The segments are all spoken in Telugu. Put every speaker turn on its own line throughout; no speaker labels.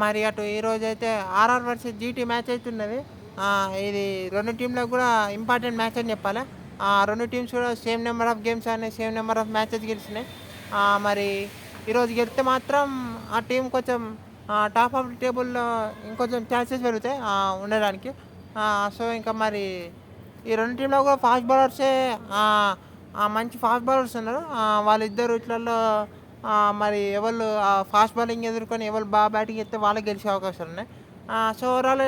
మరి అటు ఈరోజైతే ఆర్ఆర్ వర్సెస్ జీటీ మ్యాచ్ అయితున్నది. ఇది 2 టీమ్‌లకు గూడా ఇంపార్టెంట్ మ్యాచ్ అని జెప్పాలా. 2 టీమ్స్ కూడా సేమ్ నంబర్ ఆఫ్ గేమ్స్ ఆడినాయి. సేమ్ నంబర్ ఆఫ్ మ్యాచెస్ గెలిచినాయి. మరి ఈరోజు గెలిస్తే మాత్రం ఆ టీమ్ కొంచెం టాప్ ఆఫ్ ది టేబుల్‌లో ఇంకొంచెం ఛాన్సెస్ పెరుగుతాయి ఉండడానికి. సో, ఇంకా మరి ఈ 2 టీమ్‌లో కూడా ఫాస్ట్ బౌలర్సే మంచి ఫాస్ట్ బౌలర్స్ ఉన్నారు. వాళ్ళిద్దరు ఇట్లల్లో మరి ఎవళ్ళు ఫాస్ట్ బౌలింగ్ ఎదుర్కొని ఎవళ్ళు బ్యాటింగ్ చేస్తే వాళ్ళే గెలిచే అవకాశాలున్నాయి. సో, ఓవరాల్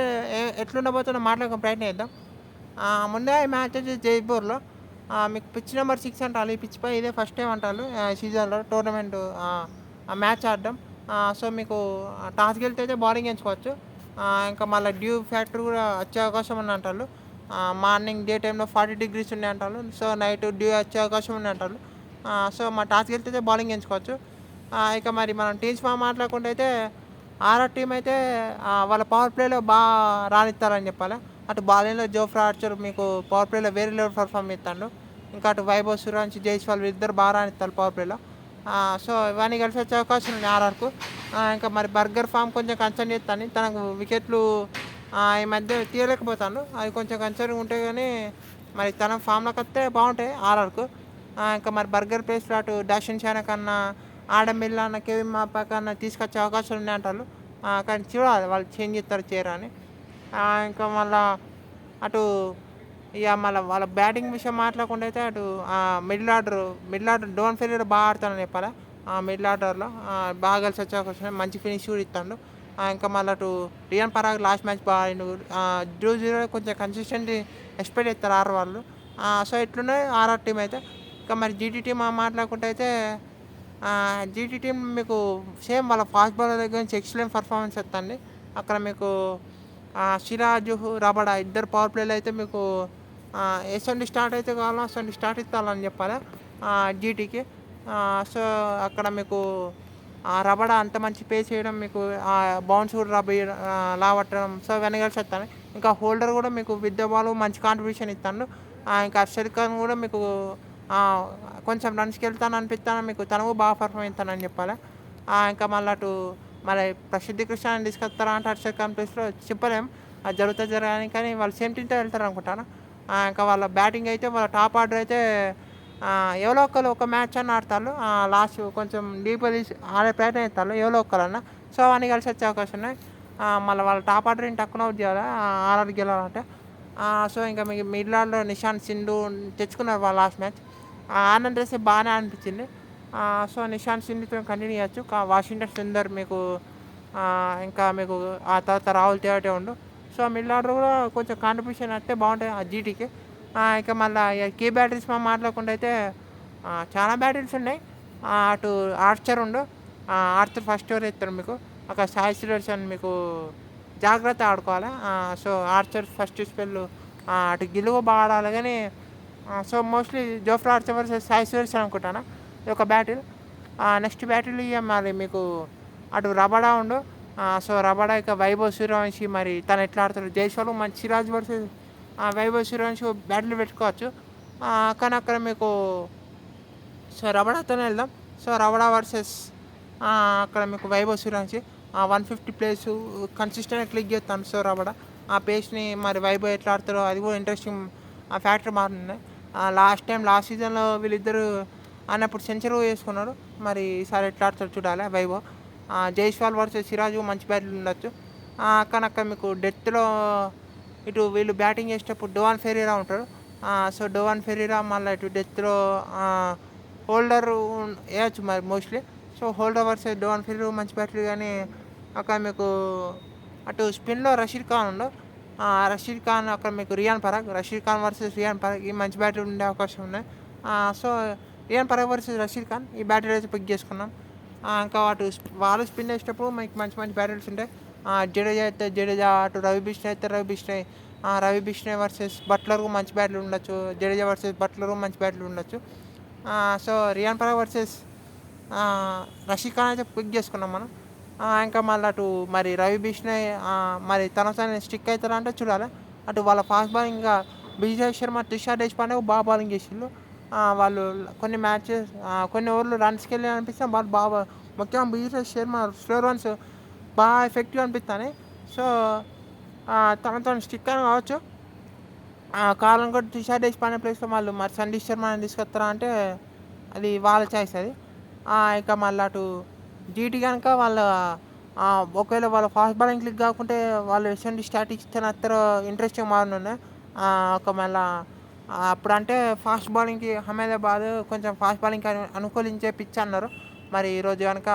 ఎట్లుండబోతుందో మాట్లాడుకునే ప్రయత్నం చేద్దాం. ముందుగా ఈ మ్యాచ్ వచ్చేసి జైపూర్‌లో. మీకు పిచ్ నెంబర్ 6 అంటాళ్ళు. ఈ పిచ్‌పై ఇదే ఫస్ట్ టైమ్ అంటాళ్ళు సీజన్‌లో టోర్నమెంటు మ్యాచ్ ఆడడం. సో, మీకు టాస్ గెలిస్తే అయితే బౌలింగ్ ఎంచుకోవచ్చు. ఇంకా మళ్ళీ డ్యూ ఫ్యాక్టర్ కూడా వచ్చే అవకాశం ఉందంటాళ్ళు. మార్నింగ్ డే టైమ్‌లో 40 డిగ్రీస్ ఉన్నాయంటాళ్ళు. సో, నైట్ డ్యూ వచ్చే అవకాశం ఉందంటాళ్ళు. సో, టాస్ గెలిస్తే బౌలింగ్ ఎంచుకోవచ్చు. ఇక మరి మనం టీమ్స్ మాట్లాడుకుంటే అయితే ఆర్ఆర్ టీమ్ అయితే వాళ్ళ పవర్ ప్లేలో రానిత్తారని చెప్పాలి. అటు బౌలింగ్‌లో జోఫ్రా ఆర్చర్ మీకు పవర్ ప్లేలో వేరే లెవెల్ పెర్ఫార్మ్ చేత్తాండు. ఇంకా అటు వైభవ్ సూర్యవంశి, జైస్వాల్ వీళ్ళిద్దరు రానిత్తారు పవర్ ప్లేలో. సో, ఇవన్నీ కలిసి వచ్చే అవకాశం ఉంది ఆర్ఆర్‌కు. ఇంకా మరి బర్గర్ ఫామ్ కొంచెం కన్సర్న్ చేత్తాంది. తనకు వికెట్లు ఈ మధ్య తీయలేకపోతాండు. అవి కొంచెం కన్సర్న్‌గా ఉంటే గానీ మరి తన ఫామ్‌లోకి వస్తే బాగుంటాయి ఆర్ఆర్‌కు. ఇంకా మరి బర్గర్ ప్లేస్‌లో అటు డాషన్ చానా కన్నా, ఆడమ్ మిల్లా అన్న, కెవిన్ మాపా కన్నా తీసుకొచ్చే అవకాశాలు ఉన్నాయంటాళ్ళు. కానీ చూడాలి వాళ్ళు చేంజ్ చేస్తారో చేయరో అని. ఇంకా మళ్ళా అటు మళ్ళా వాళ్ళ బ్యాటింగ్ విషయం మాట్లాడకుండా అయితే అటు మిడిల్ ఆర్డర్ డోన్ ఫెరీరా బాగా ఆడతాడని చెప్పాలా. మిడిల్ ఆర్డర్‌లో బాగా కలిసి వచ్చే అవకాశం ఉంది. మంచి ఫినిష్ కూడా ఇత్తాండు. ఇంకా మళ్ళీ అటు రియాన్ పరాగ్ లాస్ట్ మ్యాచ్ బాగా ఆడిండు. 0-0 కొంచెం కన్సిస్టెంట్‌గా ఎక్స్‌పెక్ట్ చేస్తారు ఆర్ఆర్ వాళ్ళు. సో, ఇట్లున్నది ఆర్ఆర్ టీమ్ అయితే. ఇంకా మరి జీటీ టీమ్ మాట్లాడుకుంటే అయితే జీటీ టీమ్ మీకు సేమ్ వాళ్ళ ఫాస్ట్ బౌలర్ దగ్గర నుంచి ఎక్సలెంట్ పర్ఫార్మెన్స్ ఇస్తుంది. అక్కడ మీకు సిరాజ్, రబడా ఇద్దరు పవర్ ప్లేలో అయితే మీకు ఎసండి స్టార్ట్ అయితే కావాలో అసండి స్టార్ట్ ఇస్తాలని చెప్పాలి జీటీకి. సో, అక్కడ మీకు రబడా అంత మంచి పేస్ చేయడం, మీకు బౌన్స్ కూడా లావట్టడం, సో, ఇవన్నీ కలిసి వస్తాయి. ఇంకా హోల్డర్ కూడా మీకు విత్ ద బాల్ మంచి కాంట్రిబ్యూషన్ ఇస్తాడు. ఇంకా అర్షద్ ఖాన్ కూడా మీకు కొంచెం రన్స్‌కి వెళ్తాను అనిపిస్తాను మీకు తను కూడా బాగా పర్ఫార్మ్ చేస్తానని చెప్పాలి. ఇంకా మళ్ళీ అటు మరి ప్రసిద్ధి కృష్ణని తీసుకొస్తారా అంటే హర్షద్ ఖాన్ ప్లేస్‌లో చెప్పలేం. అది జరగని కానీ వాళ్ళు సేమ్ టీమ్‌తో వెళ్తారు అనుకుంటాను. ఇంకా వాళ్ళ బ్యాటింగ్ అయితే వాళ్ళ టాప్ ఆర్డర్ అయితే ఎవరో ఒకరు ఒక మ్యాచ్ అన్న ఆడతారు. లాస్ట్ కొంచెం డీప్‌గా తీసి ఆడే ప్రయత్నం చేస్తారు ఎవరో ఒకరన్నా. సో, అవన్నీ కలిసి వచ్చే అవకాశం ఉన్నాయి. మళ్ళీ వాళ్ళ టాప్ ఆర్డర్‌ని టక్కున అవుట్ చేయాలి ఆర్ఆర్ గెలవాలంటే. సో, ఇంకా మిడిల్ ఆర్డర్‌లో నిషాంత్ సింధు తెచ్చుకున్నారు వాళ్ళు లాస్ట్ మ్యాచ్. ఆనంద్ రేసే బాగానే అనిపించింది. సో, నిషాంత్ సింధుతో కంటిన్యూ చేయొచ్చు. వాషింగ్టన్ సుందర్ మీకు ఇంకా మీకు ఆ తర్వాత రాహుల్ తేవటే ఉండు. సో, మిడిల్ ఆర్డర్ కూడా కొంచెం కాంట్రిబ్యూషన్ అయితే బాగుంటాయి ఆ జీటీకి. ఇక మళ్ళీ కీ బ్యాటరీస్ మనం మాట్లాడకుండా అయితే చాలా బ్యాటరీస్ ఉన్నాయి. అటు ఆర్చర్ ఉండు. ఆర్చర్ ఫస్ట్ ఓవర్ ఇస్తాడు మీకు. అక్కడ సాయి సుదర్శన్ మీకు జాగ్రత్త ఆడుకోవాలి. సో, ఆర్చర్ ఫస్ట్ స్పెల్ అటు గిలువ బాగా ఆడాలి కానీ so, mostly Jofra Archer versus Sai Sudarshan అనుకుంటాను ఇది ఒక బ్యాటిల్. నెక్స్ట్ బ్యాటిల్ మరి మీకు అటు రబడా ఉండు. సో, రబడా ఇక వైభవ్ సూర్యవంశి మరి తను ఎట్లా ఆడుతాడు జైస్వాల్ మంచి సిరాజ్ వర్సెస్ వైభవ్ సూర్యవంశి బ్యాటిల్ పెట్టుకోవచ్చు. కానీ అక్కడ మీకు సో, రబడాతోనే వెళ్దాం. సో, రబడా వర్సెస్ అక్కడ మీకు వైభవ్ సూర్యవంశి 150 ప్లేస్ కన్సిస్టెంట్గా క్లిక్ చేస్తాను. సో, రబడా ఆ పేస్ని మరి వైభవ్ ఎట్లా ఆడతారో అది కూడా ఇంట్రెస్టింగ్ ఫ్యాక్టర్ మారుతుంది. లాస్ట్ సీజన్లో వీళ్ళిద్దరు అన్నప్పుడు సెంచరీ వేసుకున్నారు. మరి ఈసారి ఎట్లా ఆడతారు చూడాలి వైభవ్. జైస్వాల్ వర్సెస్ సిరాజ్ మంచి బ్యాటిల్ ఉండొచ్చు. కానీ అక్కడ మీకు డెత్లో ఇటు వీళ్ళు బ్యాటింగ్ చేసేటప్పుడు డోవాన్ ఫెరీరా ఉంటాడు. సో, డోవాన్ ఫెరీరా మళ్ళీ ఇటు డెత్లో హోల్డర్ వేయచ్చు మరి mostly. So, Holder versus Donovan Ferreira మంచి బ్యాటిల్ కానీ అక్కడ మీకు అటు స్పిన్లో రషీద్ ఖాన్ ఉండు. రషీద్ ఖాన్ అక్కడ మీకు రషీద్ ఖాన్ వర్సెస్ రియాన్ పరాగ్ ఈ మంచి బ్యాటిల్ ఉండే అవకాశం ఉన్నాయి. సో, రియాన్ పరాగ్ వర్సెస్ రషీద్ ఖాన్ ఈ బ్యాటిల్ అయితే పిక్ చేసుకున్నాం. ఇంకా వాళ్ళు స్పిన్ వేసేటప్పుడు మనకి మంచి మంచి బ్యాటిల్స్ ఉంటాయి. జడేజా అయితే జడేజా, అటు రవి బిష్ణయ్ అయితే రవి బిష్ణయ్ వర్సెస్ బట్లర్ మంచి బ్యాటిల్ ఉండొచ్చు. జడేజా వర్సెస్ బట్లర్ మంచి బ్యాటిల్ ఉండొచ్చు. సో, రియాన్ పరాగ్ వర్సెస్ రషీద్ ఖాన్ అయితే పిక్ చేసుకున్నాం మనం. ఇంకా మళ్ళీ అటు మరి రవి బిష్ణయ్ మరి తనతో స్టిక్ అవుతారా అంటే చూడాలి. అటు వాళ్ళ ఫాస్ట్ బౌలింగ్ ఇంకా బిజయ్ శర్మ, తుషార్ దేశ్పాండే బాగా బౌలింగ్ చేసిండు. వాళ్ళు కొన్ని మ్యాచెస్ కొన్ని ఓవర్లు రన్స్కి వెళ్ళి అనిపిస్తే వాళ్ళు బాగా ముఖ్యంగా బిజయ్ శర్మ స్లో రన్స్ బాగా ఎఫెక్టివ్ అనిపిస్తుంది. సో తనతో స్టిక్ అని కావచ్చు. కావాలని కూడా తుషార్ దేశపాండే ప్లేస్లో వాళ్ళు మరి సందీప్ శర్మని తీసుకొస్తారా అంటే అది వాళ్ళ చాయిస్ అది. ఇక మళ్ళీ అటు జీటీ కనుక వాళ్ళ ఒకవేళ వాళ్ళ ఫాస్ట్ బౌలింగ్ క్లిక్ కాకుంటే వాళ్ళు ఎటువంటి స్టాటిక్స్ ఇస్తారు ఇంట్రెస్టింగ్ మారనున్నాయి. ఒక మళ్ళీ అప్పుడంటే ఫాస్ట్ బౌలింగ్కి అహ్మదాబాద్ కొంచెం ఫాస్ట్ బౌలింగ్కి అనుకూలించే పిచ్ అన్నారు. మరి ఈరోజు కనుక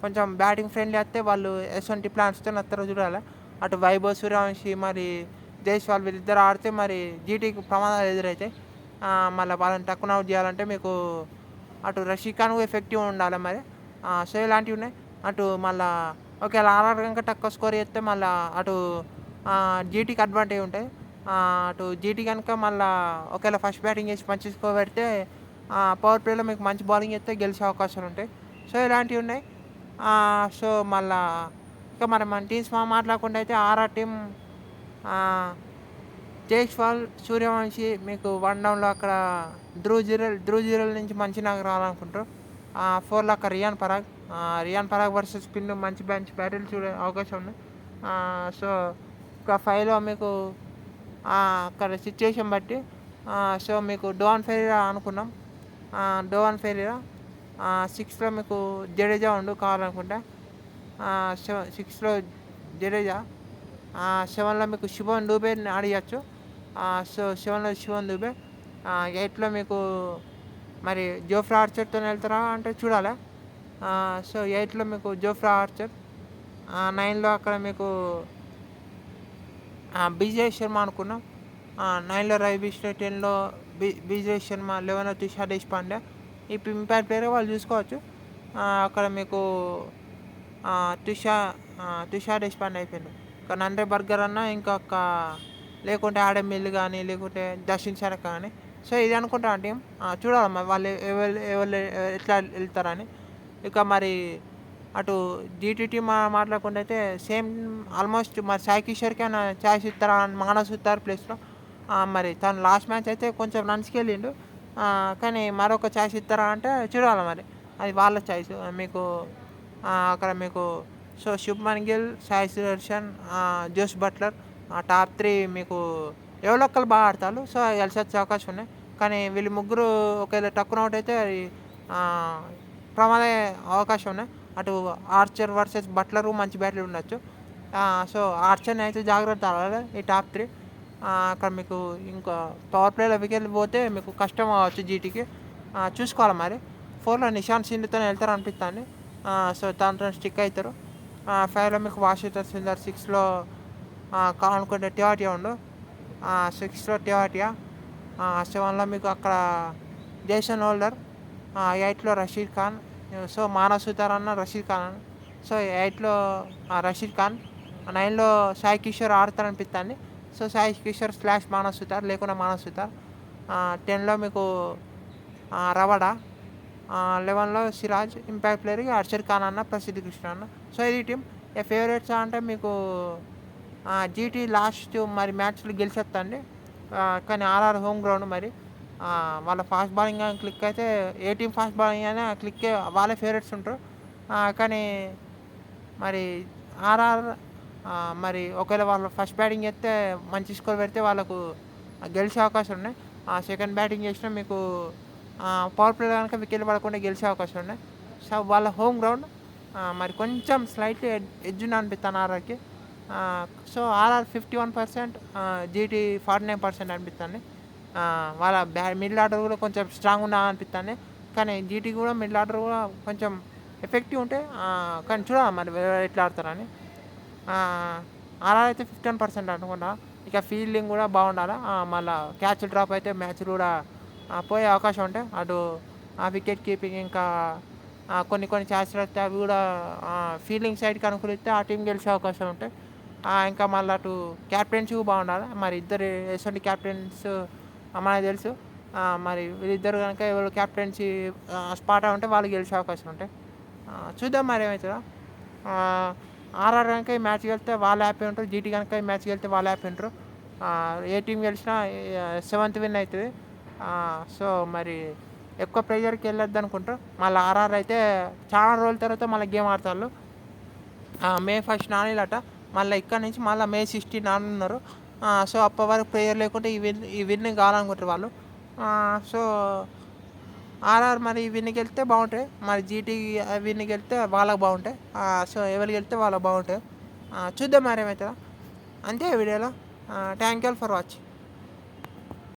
కొంచెం బ్యాటింగ్ ఫ్రెండ్లీ వస్తే వాళ్ళు ఎటువంటి ప్లాన్స్తో వస్తారో చూడాలి. అటు వైభవ్ సూర్యవంశీ మరి జైస్వాల్ వీళ్ళిద్దరు ఆడితే మరి జీటీకి ప్రమాదాలు ఎదురైతాయి. మళ్ళీ వాళ్ళని టక్కున అవుట్ చేయాలంటే మీకు అటు రషీద్ ఖాన్ ఎఫెక్టివ్ ఉండాలి మరి. సో ఇలాంటివి ఉన్నాయి. అటు మళ్ళీ ఒకవేళ ఆర్ఆర్ కనుక తక్కువ స్కోర్ చేస్తే మళ్ళీ అటు జీటీకి అడ్వాంటేజ్ ఉంటాయి. అటు జీటీ కనుక మళ్ళీ ఒకవేళ ఫస్ట్ బ్యాటింగ్ చేసి మంచి స్కోర్ పెడితే పవర్ ప్లేలో మీకు మంచి బౌలింగ్ చేస్తే గెలిచే అవకాశాలు ఉంటాయి. సో ఇలాంటివి ఉన్నాయి. సో మళ్ళీ ఇక మన టీమ్స్ మాట్లాడకుండా అయితే ఆర్ఆర్ టీం జైస్వాల్ సూర్యవంశీ మీకు 1 డౌన్లో అక్కడ ధ్రువ్ జురెల్ నుంచి మంచి నాకు రావాలనుకుంటారు. 4లో అక్కడ రియాన్ పరాగ్ వర్సెస్ స్పిన్ మంచి బ్యాటిల్ చూడే అవకాశం ఉంది. సో ఇక 5లో మీకు అక్కడ సిచ్యుయేషన్ బట్టి సో మీకు డోవన్ ఫెరీరా అనుకున్నాం. డోవన్ ఫెరీరా 6లో మీకు జడేజా ఉండు కావాలనుకుంటే. 6లో జడేజా. 7లో మీకు శుభన్ దూబే ఆడియచ్చు. సో 7లో శుభన్ దూబే. 8లో మీకు మరి జోఫ్రా ఆర్చర్తో వెళ్తారా అంటే చూడాలి. సో 8లో మీకు జోఫ్రా ఆర్చర్. 9లో అక్కడ మీకు విజయ్ శర్మ అనుకున్నాం. 9లో రవి బిష్ణోయ్. 10లో విజయ్ శర్మ. 11లో తుషార్ దేశపాండే. ఈ ఇంపాక్ట్ ప్లేయర్ వాళ్ళు చూసుకోవచ్చు. అక్కడ మీకు తుషార్ దేశపాండే అయిపోయింది. ఒక నండ్రే బర్గర్ అన్న ఇంకొక లేకుంటే ఆడెం మిల్ కానీ లేకుంటే దర్శన్ శరక్ కానీ. సో ఇది అనుకుంటా టీం. చూడాలి వాళ్ళు ఎవరు ఎట్లా వెళ్తారని. ఇక మరి అటు జీటీ టీం మాట్లాడుకుంటే అయితే సేమ్ ఆల్మోస్ట్ మరి సాయి కిషోర్కి అయినా ఛాయిస్ ఇస్తారా మానస్ ఇస్తారు ప్లేస్లో. మరి తను లాస్ట్ మ్యాచ్ అయితే కొంచెం రన్స్కి వెళ్ళిండు. కానీ మరొక ఛాయిస్ ఇస్తారా అంటే చూడాలి మరి. అది వాళ్ళ ఛాయిస్. మీకు అక్కడ మీకు so Shubman Gill, Sai Sudharsan, Jos Buttler top 3 మీకు ఎవరో ఒక్కరు బాగా ఆడతారు. సో కలిసి వచ్చే అవకాశం ఉన్నాయి. కానీ వీళ్ళు ముగ్గురు ఒకవేళ టక్కున అవుట్ అయితే ప్రమాదే అవకాశం ఉన్నాయి. అటు ఆర్చర్ వర్సెస్ బట్లరు మంచి బ్యాట్లు ఉండొచ్చు. సో ఆర్చర్ని అయితే జాగ్రత్త ఆడాలి ఈ టాప్ 3. అక్కడ మీకు ఇంకా పవర్ ప్లేలో వికెట్లు పోతే మీకు కష్టం అవ్వచ్చు జీటీకి. చూసుకోవాలి మరి. 4లో నిషాంత్ సింధుతో వెళ్తారు అనిపిస్తుంది. సో దాంతో స్టిక్ అవుతారు. 5లో మీకు వాషింగ్టన్ సుందర్. 6లో కావాలనుకుంటే టెవాటియా ఉండు. 6లో టెవాటియా. 7లో మీకు అక్కడ జేసన్ హోల్డర్. 8లో రషీద్ ఖాన్. సో మానస్ సుతార్ అన్న రషీద్ ఖాన్ అన్న. సో 8లో రషీద్ ఖాన్. 9లో సాయి కిషోర్ ఆడతారనిపిస్తుంది. సో సాయి కిషోర్ / మానస్ సుతార్ లేకుండా మానస్ సుతార్. 10లో మీకు రవడా. 11లో సిరాజ్. ఇంపాక్ట్ ప్లేయర్కి అర్షద్ ఖాన్ అన్న ప్రసిద్ధి కృష్ణ అన్న. సో ఇది టీం. ఫేవరెట్స్ అంటే మీకు జీటీ లాస్ట్ మరి మ్యాచ్లు గెలిచేస్తండి. కానీ ఆర్ఆర్ హోమ్ గ్రౌండ్ మరి వాళ్ళ ఫాస్ట్ బౌలింగ్ క్లిక్ అయితే ఏ టీం ఫాస్ట్ బౌలింగ్ అయినా క్లిక్కే వాళ్ళే ఫేవరెట్స్ ఉంటారు. కానీ మరి ఆర్ఆర్ మరి ఒకవేళ వాళ్ళు ఫస్ట్ బ్యాటింగ్ చేస్తే మంచి స్కోర్ పెడితే వాళ్ళకు గెలిచే అవకాశం ఉన్నాయి. సెకండ్ బ్యాటింగ్ చేసినా మీకు పవర్ ప్లే కనుక వికెట్లు పడకుండా గెలిచే అవకాశం ఉన్నాయి. సో వాళ్ళ హోమ్ గ్రౌండ్ మరి కొంచెం స్లైట్లీ ఎడ్జ్ అనిపిస్తాను ఆర్ఆర్కి. సో ఆర్ఆర్ 51%, జీటీ 49% అనిపిస్తుంది. వాళ్ళ మిడిల్ ఆర్డర్ కూడా కొంచెం స్ట్రాంగ్ ఉన్నా అనిపిస్తుంది. కానీ జీటీ కూడా మిడిల్ ఆర్డర్ కూడా కొంచెం ఎఫెక్టివ్ ఉంటే కానీ చూడాలి మరి ఎట్లా ఆడతారని. ఆర్ఆర్ అయితే 15% అనుకుంటా. ఇక ఫీల్డింగ్ కూడా బాగుండాలి. మళ్ళీ క్యాచ్ డ్రాప్ అయితే మ్యాచ్ కూడా పోయే అవకాశం ఉంటాయి. అటు వికెట్ కీపింగ్ ఇంకా కొన్ని ఛాన్సులు వస్తే అవి కూడా ఫీల్డింగ్ సైడ్కి అనుకూలిస్తే ఆ టీం గెలిచే అవకాశం ఉంటాయి. ఇంకా మళ్ళీ అటు క్యాప్టెన్సీ బాగుండాలి. మరి ఇద్దరు ఎటువంటి క్యాప్టెన్స్ మనకు తెలుసు. మరి వీళ్ళిద్దరు కనుక ఎవరు క్యాప్టెన్సీ స్పాట్ ఉంటే వాళ్ళు గెలిచే అవకాశం ఉంటాయి. చూద్దాం మరి ఏమవుతుందో. ఆర్ఆర్ కనుక ఈ మ్యాచ్ వెళ్తే వాళ్ళు హ్యాపీ ఉంటారు. జీటీ కనుక ఈ మ్యాచ్ వెళ్తే వాళ్ళు హ్యాపీ ఉంటారు. ఏ టీం గెలిచినా 7th విన్ అవుతుంది. సో మరి ఎక్కువ ప్రెజర్కి వెళ్ళొద్దు అనుకుంటారు. మళ్ళీ ఆర్ఆర్ అయితే చాలా రోజుల తర్వాత మళ్ళీ గేమ్ ఆడతారు. మే 1 ఆడిలట. మళ్ళీ ఇక్కడ నుంచి మళ్ళీ మే 16 ఆడనున్నారు. సో అప్పటి వరకు ప్రేయర్ లేకుంటే ఈ విన్ కావాలనుకుంటారు వాళ్ళు. సో ఆర్ఆర్ మరి విన్కి వెళ్తే బాగుంటాయి, మరి జీటీ విన్కి వెళ్తే వాళ్ళకి బాగుంటాయి. సో ఎవరికి వెళ్తే వాళ్ళకి బాగుంటాయి. చూద్దాం మరి ఏమవుతుందో. అంతే వీడియోలో. Thank you for watching.